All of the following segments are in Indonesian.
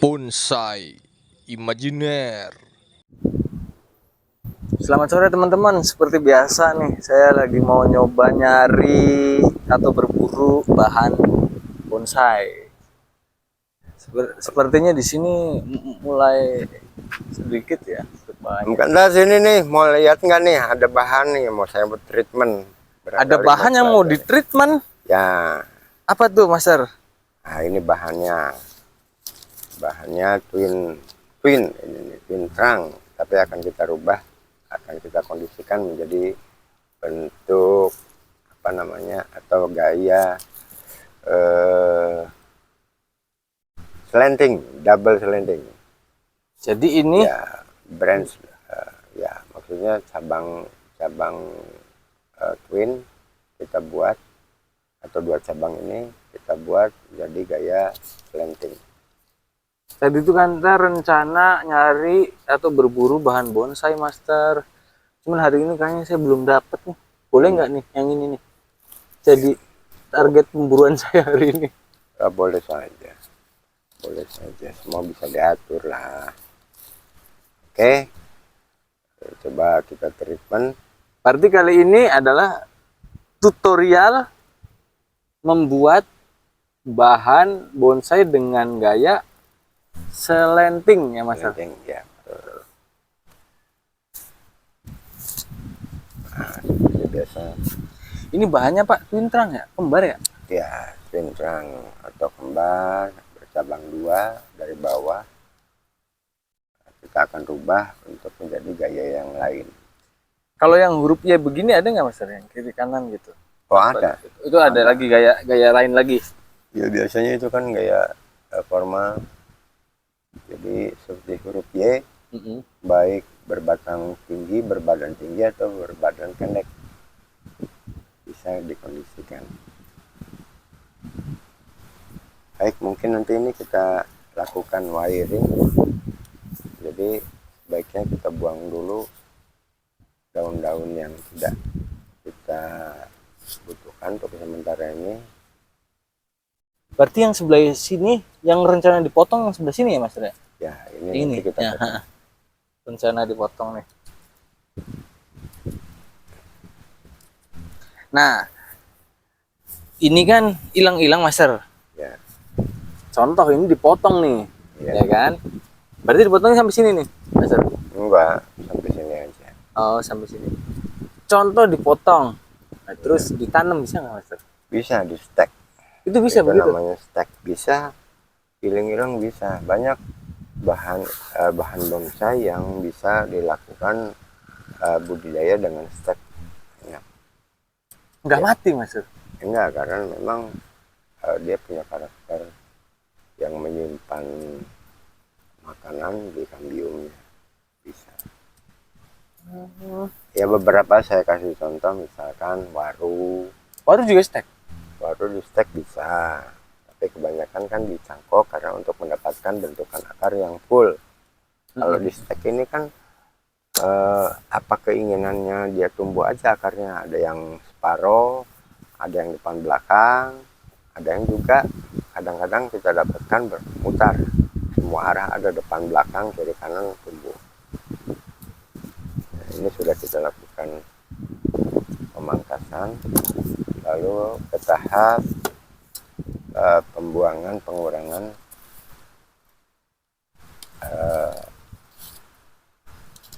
Bonsai imajiner. Selamat sore teman-teman, seperti biasa nih saya lagi mau nyoba nyari atau berburu bahan bonsai. Sepertinya di sini mulai sedikit ya banyak. Bukan dah sini nih, mau lihat nggak nih ada bahan nih mau saya buat treatment. Ada Barangkali bahan yang mau pelajari. ditreatment. Ya, Apa tuh, Master? nah ini bahannya twin ini nih, twin trunk, tapi akan kita rubah, akan kita kondisikan menjadi bentuk apa namanya atau gaya slanting, double slanting. Jadi ini Ya, branch ya maksudnya cabang twin kita buat, atau dua cabang ini kita buat jadi gaya slanting. tadi tuh kan kita rencana nyari atau berburu bahan bonsai, Master. Cuman hari ini kayaknya saya belum dapet nih. Boleh nggak nih yang ini nih? Jadi target pemburuan saya hari ini. Boleh saja, semua bisa diatur lah. Oke, coba kita treatment. Berarti kali ini adalah tutorial membuat bahan bonsai dengan gaya slanting ya, Mas. Slanting ya, betul. Nah, seperti biasa Ini bahannya Pak twin trunk ya, kembar ya? ya, twin trunk atau kembar bercabang dua dari bawah. Kita akan rubah untuk menjadi gaya yang lain. Kalau yang huruf Y begini ada nggak, Mas? Yang kiri kanan gitu? Oh, ada. Itu ada lagi gaya lain lagi. Ya biasanya itu kan gaya formal. Jadi seperti huruf Y, baik berbatang tinggi, berbadan tinggi atau berbadan pendek, bisa dikondisikan. Baik, mungkin nanti ini kita lakukan wiring. Jadi sebaiknya kita buang dulu daun-daun yang tidak kita butuhkan untuk sementara ini. Berarti yang sebelah sini yang rencana dipotong yang sebelah sini ya, Mas? Ya, ini nanti kita ya, potong. rencana dipotong nih. Nah, ini kan hilang-hilang, Master. Ya, Contoh ini dipotong nih, ya. ya kan? Berarti dipotongnya sampai sini nih, Master. Enggak, sampai sini aja. Oh, sampai sini. Contoh dipotong, nah, terus ditanam bisa nggak, Master? Bisa di stack. Itu bisa Itu begitu? namanya stack, bisa. Iling-iling bisa. Banyak bahan bonsai yang bisa dilakukan budidaya dengan stack. Ya. Nggak Ya. mati, Master? Enggak, karena memang dia punya karakter yang menyimpan makanan di kambiumnya. Bisa. Ya beberapa saya kasih contoh, misalkan waru. Waru juga stek? Waru di stek bisa, tapi kebanyakan kan dicangkok karena untuk mendapatkan bentukan akar yang full. Kalau di stek ini kan apa keinginannya dia tumbuh aja akarnya, ada yang separoh, ada yang depan belakang, ada yang juga kadang-kadang kita dapatkan berputar semua arah, ada depan belakang kiri kanan tumbuh. Nah, ini sudah kita lakukan pemangkasan, lalu ke tahap pembuangan, pengurangan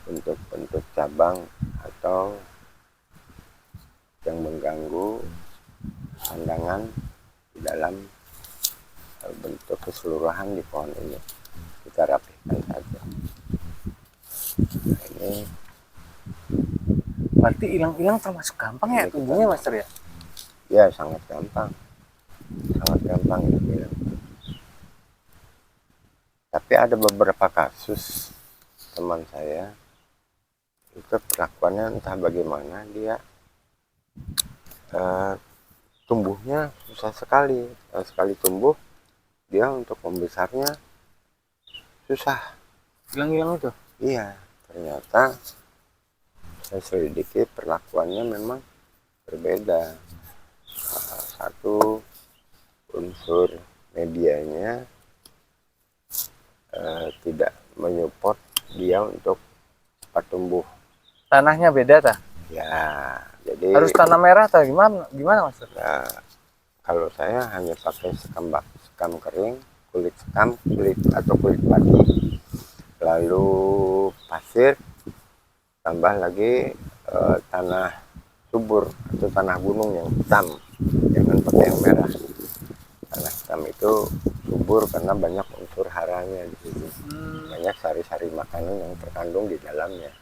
bentuk-bentuk cabang atau yang mengganggu pandangan di dalam bentuk keseluruhan di pohon ini. Kita rapihkan saja. Nah, ini Berarti hilang-hilang termasuk gampang ya tumbuhnya, Master ya? ya sangat gampang hilang. Tapi ada beberapa kasus teman saya itu perlakuannya entah bagaimana, dia tumbuhnya susah sekali. Sekali tumbuh dia untuk membesarnya susah. Hilang-hilang itu? Iya, ternyata saya selidiki perlakuannya memang berbeda. Satu, unsur medianya tidak menyupport dia untuk cepat tumbuh. Tanahnya beda tah? Ya, jadi Harus tanah merah tah gimana? Gimana Master? ya, kalau saya hanya pakai sekam kering, kulit sekam, kulit atau kulit padi, lalu pasir, tambah lagi tanah subur atau tanah gunung yang hitam, jangan pakai yang merah. Tanah hitam itu subur karena banyak unsur haranya di situ, banyak sari-sari makanan yang terkandung di dalamnya.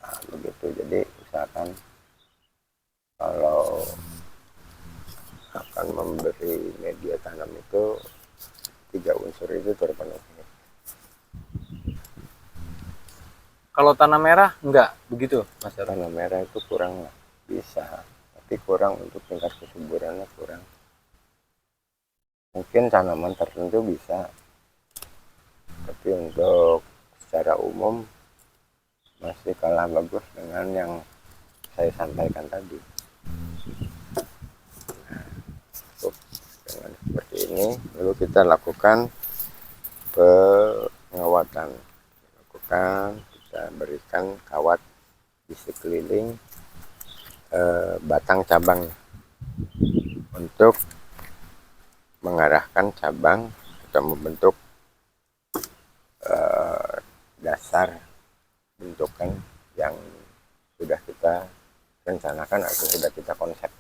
Nah, begitu. Jadi misalkan kalau akan memberi media tanam itu 3 unsur itu terpenuhi. Kalau tanah merah enggak begitu Master? Tanah merah itu kurang lah, bisa, tapi kurang untuk tingkat kesuburannya kurang. Mungkin tanaman tertentu bisa, tapi untuk secara umum masih kalah bagus dengan yang saya sampaikan tadi. Dengan seperti ini, lalu kita lakukan pengawatan. Kita berikan kawat di sekeliling batang cabang untuk mengarahkan cabang atau membentuk dasar bentukan yang sudah kita rencanakan atau sudah kita konsep.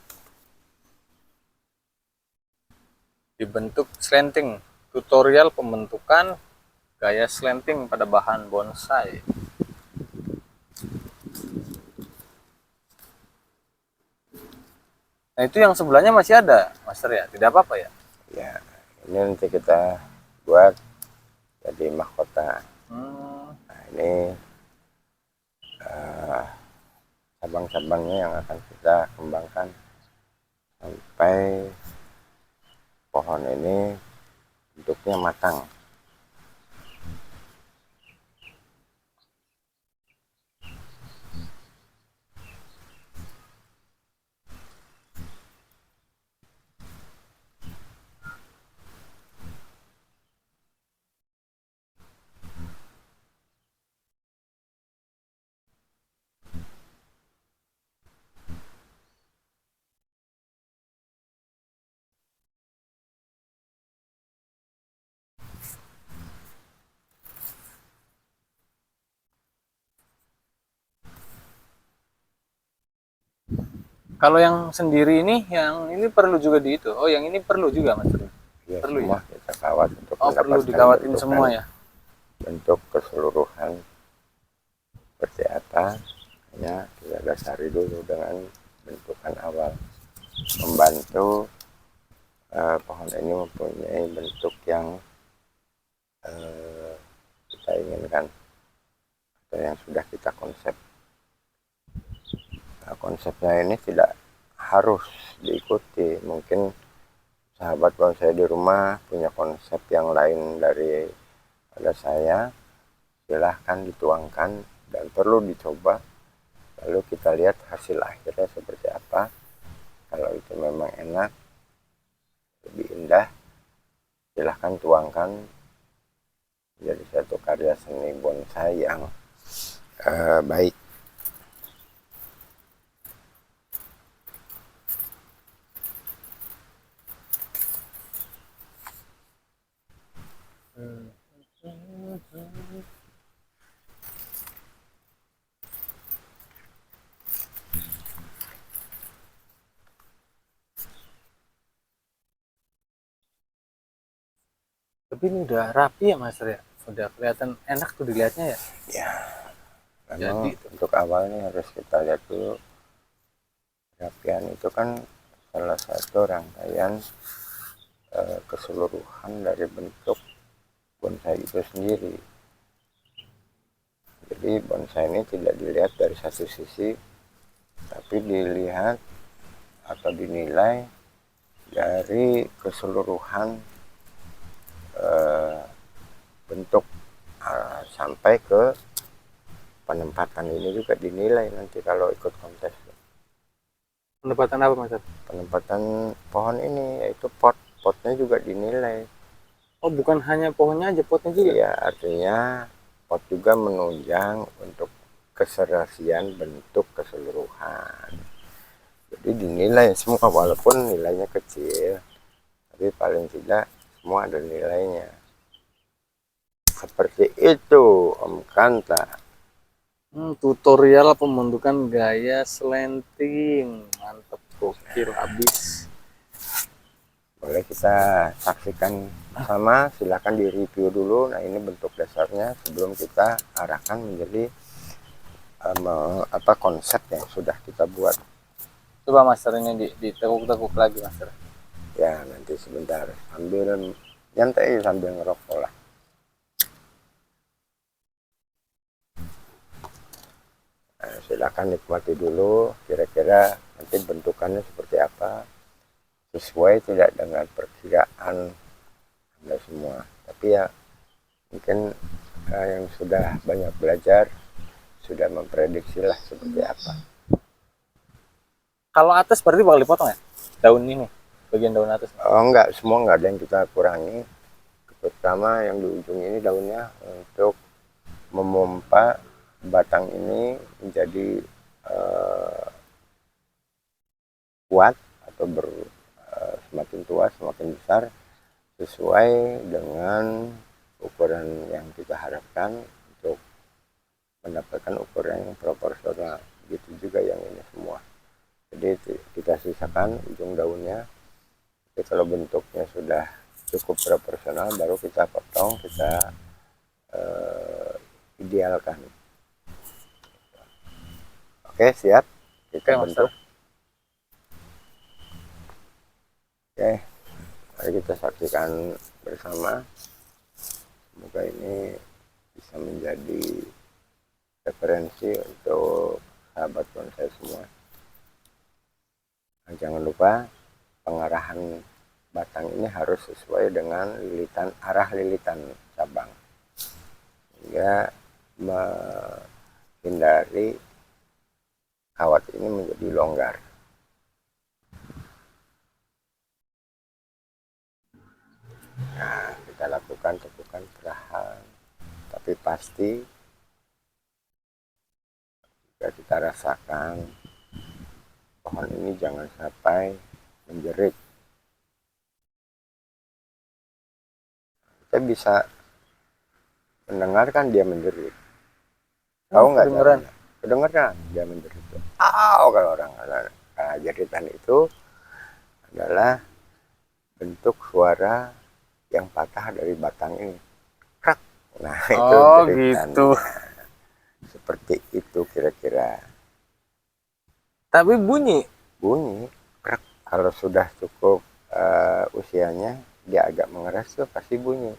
Dibentuk slanting, tutorial pembentukan gaya slanting pada bahan bonsai. Nah itu yang sebelahnya masih ada Master ya, tidak apa-apa ya? Ya, ini nanti kita buat jadi mahkota. Nah, ini cabang-cabangnya yang akan kita kembangkan sampai pohon ini bentuknya matang. Kalau yang sendiri ini, yang ini perlu juga di itu. Oh, yang ini perlu juga Master. Ya, Perlu semua ya? kita kawat untuk Oh, perlu mendapatkan dikawatin bentukan, semua ya? bentuk keseluruhan seperti apa. Hanya kita dasari dulu dengan bentukan awal, membantu pohon ini mempunyai bentuk yang kita inginkan atau yang sudah kita konsep. Nah, konsepnya ini tidak harus diikuti. Mungkin sahabat bonsai di rumah punya konsep yang lain dari pada saya, silahkan dituangkan dan perlu dicoba, lalu kita lihat hasil akhirnya seperti apa. Kalau itu memang enak, lebih indah, silahkan tuangkan menjadi satu karya seni bonsai yang baik. Tapi ini udah rapi ya Master ya? Udah kelihatan enak tuh dilihatnya ya? Ya, memang Jadi untuk awalnya harus kita lihat dulu. Rapian itu kan salah satu rangkaian keseluruhan dari bentuk bonsai itu sendiri. Jadi bonsai ini tidak dilihat dari satu sisi, tapi dilihat atau dinilai dari keseluruhan bentuk sampai ke penempatan ini juga dinilai nanti kalau ikut kontes. pendapatan apa Master? Penempatan pohon ini yaitu potnya juga dinilai. Oh, bukan hanya pohonnya aja, potnya juga. Iya, artinya pot juga menunjang untuk keserasian bentuk keseluruhan. Jadi dinilai semua walaupun nilainya kecil, tapi paling tidak semua ada nilainya. Seperti itu Om Kanta. Tutorial pembentukan gaya slanting, mantep, gokil abis. Boleh kita saksikan bersama, silakan di review dulu. Nah, ini bentuk dasarnya sebelum kita arahkan menjadi apa konsep yang sudah kita buat. Coba master ini ditekuk-tekuk lagi master. Ya, nanti sebentar sambil nyantai sambil ngerokok lah. Nah, silakan nikmati dulu kira-kira nanti bentukannya seperti apa, sesuai tidak dengan perkiraan Anda semua. Tapi ya mungkin yang sudah banyak belajar sudah memprediksi lah seperti apa. Kalau atas berarti bakal dipotong ya? Daun ini, bagian daun atas. Oh enggak, semua enggak ada yang kita kurangi. Terutama yang di ujung ini daunnya untuk memompa batang ini menjadi kuat atau semakin tua semakin besar sesuai dengan ukuran yang kita harapkan untuk mendapatkan ukuran yang proporsional. Begitu juga yang ini semua. Jadi kita sisakan ujung daunnya. Jadi kalau bentuknya sudah cukup proporsional baru kita potong, kita idealkan. Oke, siap kita bentuk. Oke, mari kita saksikan bersama. Semoga ini bisa menjadi referensi untuk sahabat bonsai semua. Nah, jangan lupa pengarahan batang ini harus sesuai dengan arah lilitan cabang, sehingga menghindari kawat ini menjadi longgar. Nah, kita lakukan tekukan perlahan, tapi pasti jika kita rasakan pohon ini jangan sampai menjerit. Kita bisa mendengarkan dia menjerit. Tahu nggak? Kedengeran dia menjerit. Kalau orang jeritan itu adalah bentuk suara yang patah dari batang ini. Krak. Nah, itu jeritan. Gitu. Seperti itu kira-kira. Tapi bunyi krak. Kalau sudah cukup usianya dia agak mengeras tuh pasti bunyi.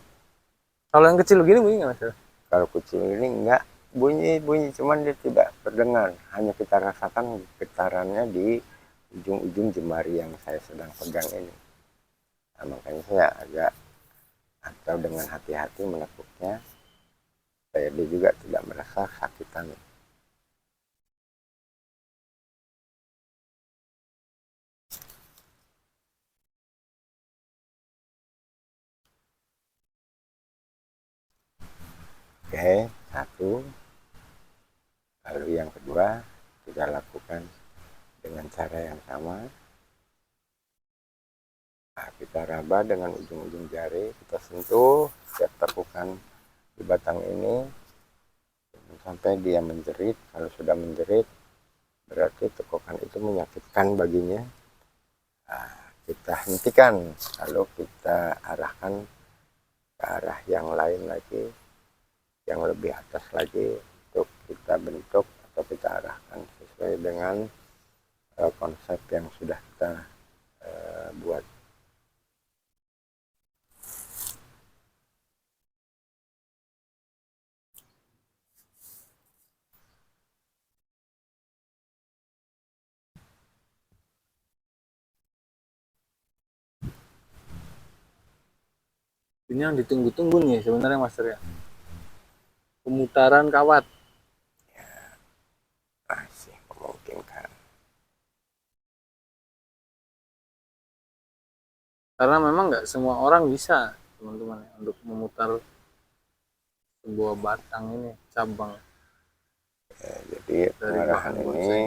Kalau yang kecil begini bunyi nggak mas? Kalau kecil ini enggak bunyi, cuman dia tidak terdengar. Hanya kita rasakan getarannya di ujung-ujung jemari yang saya sedang pegang ini. Nah, makanya saya agak atau dengan hati-hati menekuknya supaya dia juga tidak merasa sakitan. Oke, satu. Lalu yang kedua kita lakukan dengan cara yang sama. Nah, kita raba dengan ujung-ujung jari, kita sentuh setiap tekukan di batang ini sampai dia menjerit. Kalau sudah menjerit berarti tekukan itu menyakitkan baginya. Nah, kita hentikan, lalu kita arahkan ke arah yang lain lagi, yang lebih atas lagi, untuk kita bentuk atau kita arahkan sesuai dengan konsep yang sudah kita buat. Ini yang ditunggu-tunggu nih sebenarnya master ya, pemutaran kawat. Ya, masih memungkinkan. Karena memang nggak semua orang bisa teman-teman ya, untuk memutar sebuah batang ini cabang Jadi dari pengarahan bahan ini bonsai.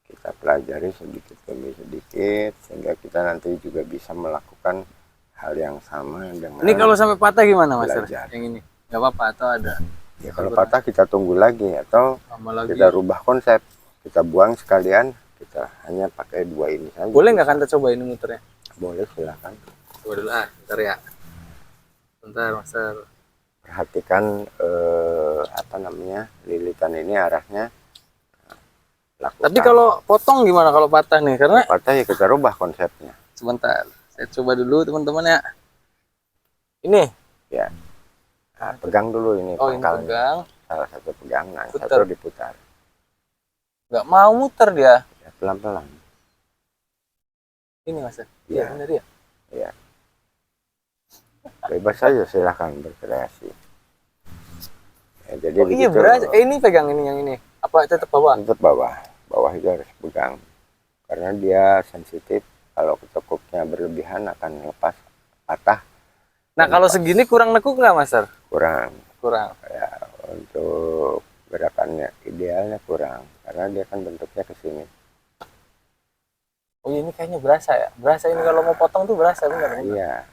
kita pelajari sedikit demi sedikit sehingga kita nanti juga bisa melakukan hal yang sama dengan Ini kalau sampai patah gimana Mas? belajar. Yang ini nggak apa-apa atau ada Ya kalau patah kita tunggu lagi atau lama lagi? kita rubah konsep, kita buang sekalian, kita hanya pakai dua ini saja. Boleh nggak kan kita coba ini muternya? Boleh, silakan. Coba dulu bentar ya. Bentar Master. Perhatikan apa namanya, lilitan ini arahnya. Lakukan. Tapi kalau potong gimana kalau patah nih? Karena patah ya kita rubah konsepnya. sebentar, saya coba dulu teman-teman ya. Ini Ya. Nah, pegang dulu ini oh ini pangkalnya. pegang, Salah satu pegang, nah Putar. satu diputar. nggak mau muter dia. Ya, pelan-pelan. Ini Mas. Ya. Iya benar ya. Ya. Bebas saja, silahkan berkreasi. Ya, jadi Oh iya begitu, berasa. Ini pegang ini yang ini. Apa tetap bawah? tetap bawah. Bawah itu harus pegang. Karena dia sensitif. Kalau ketekuknya berlebihan akan lepas, patah. Nah kalau segini kurang nekuk nggak Mas? Kurang. Kurang. Ya, untuk gerakannya idealnya kurang. Karena dia kan bentuknya ke sini. Oh ini kayaknya berasa ya. Berasa ini kalau mau potong tuh berasa benar. Iya.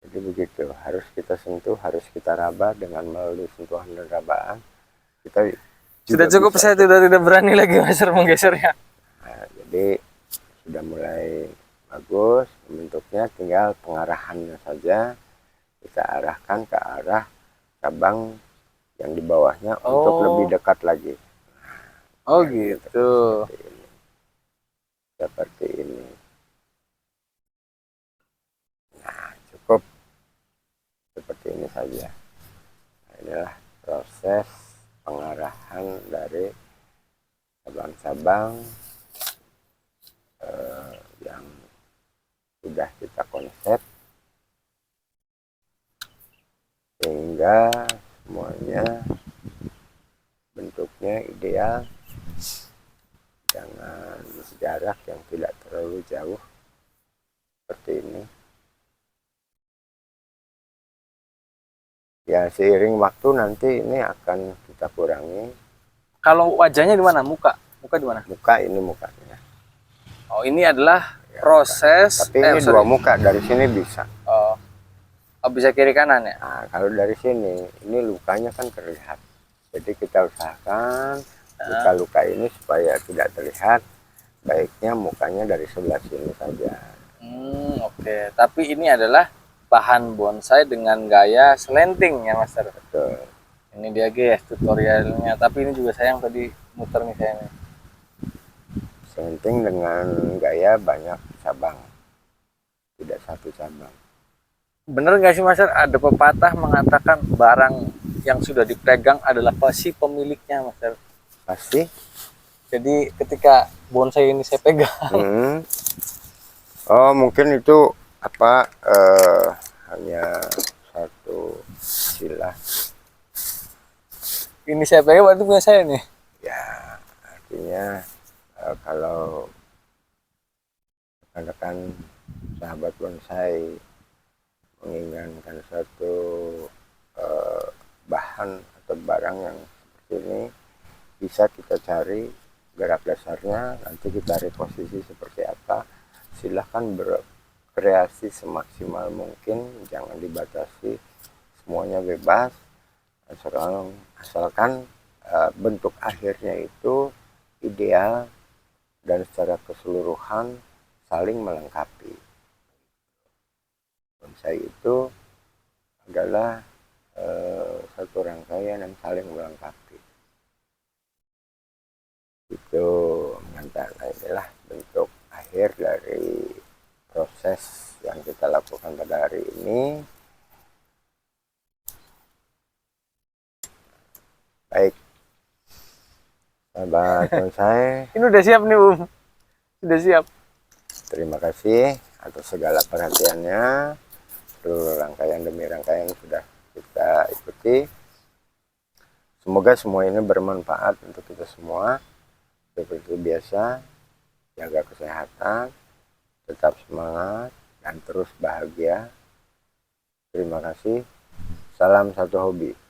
Jadi begitu, harus kita sentuh, harus kita raba dengan melalui sentuhan dan rabaan. Kita Sudah cukup, saya tidak berani lagi Mas menggesernya. Nah, jadi sudah mulai bagus bentuknya, tinggal pengarahannya saja. Kita arahkan ke arah cabang yang di bawahnya untuk lebih dekat lagi. Oh gitu. Seperti ini. Nah, cukup seperti ini saja. Nah, inilah proses pengarahan dari cabang-cabang yang sudah kita konsep sehingga semuanya bentuknya ideal dengan jarak yang tidak terlalu jauh seperti ini. Ya seiring waktu nanti ini akan kita kurangi. Kalau wajahnya di mana? Muka di mana? Muka ini mukanya. Oh ini adalah Ya, proses. tapi ini dua muka, dari sini bisa. Oh, bisa kiri kanan ya? Nah, kalau dari sini ini lukanya kan terlihat. Jadi kita usahakan luka-luka ini supaya tidak terlihat. Baiknya mukanya dari sebelah sini saja. Oke. Tapi ini adalah bahan bonsai dengan gaya slanting ya Master. Betul. Ini dia guys tutorialnya. Tapi ini juga sayang tadi muter nih saya nih. Senting dengan gaya banyak cabang, tidak satu cabang. Bener nggak sih Master? Ada pepatah mengatakan barang yang sudah dipegang adalah pasti pemiliknya Master. Pasti. Jadi ketika bonsai ini saya pegang. Oh mungkin itu apa? Hanya satu sila. Ini saya pegang berarti punya saya nih. Ya artinya kalau rekan-rekan sahabat bonsai menginginkan satu bahan atau barang yang seperti ini, bisa kita cari gerak dasarnya, nanti kita reposisi seperti apa. Silahkan berkreasi semaksimal mungkin, jangan dibatasi, semuanya bebas, asalkan bentuk akhirnya itu ideal dan secara keseluruhan saling melengkapi. Bonsai itu adalah satu rangkaian yang saling melengkapi. Itu mengantarkan inilah bentuk akhir dari proses yang kita lakukan pada hari ini. Baik, sahabat bonsai. Ini udah siap nih sudah siap. Terima kasih atas segala perhatiannya. Seluruh rangkaian demi rangkaian sudah kita ikuti. Semoga semua ini bermanfaat untuk kita semua. Seperti biasa, jaga kesehatan, tetap semangat, dan terus bahagia. Terima kasih. Salam satu hobi.